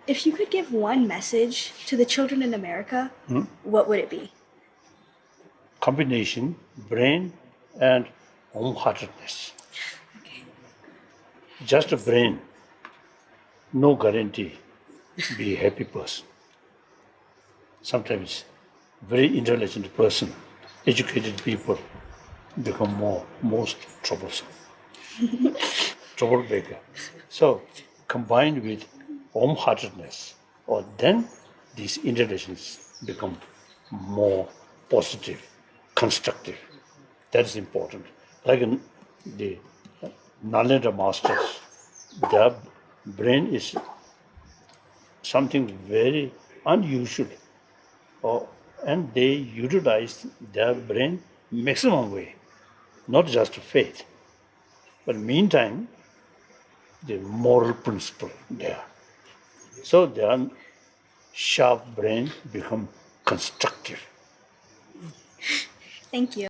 If you could give one message to the children in America, what would it be? Combination, brain and wholeheartedness. Just a brain, no guarantee be a happy person. Sometimes very intelligent person, educated people become most troublesome, troublemaker. So combined with warm-heartedness, or then these intelligence become more positive, constructive. That's important. Like the Nalanda masters, their brain is something very unusual, or, and they utilize their brain maximum way, not just faith, but meantime the moral principle there. So their sharp brain become constructive. Thank you.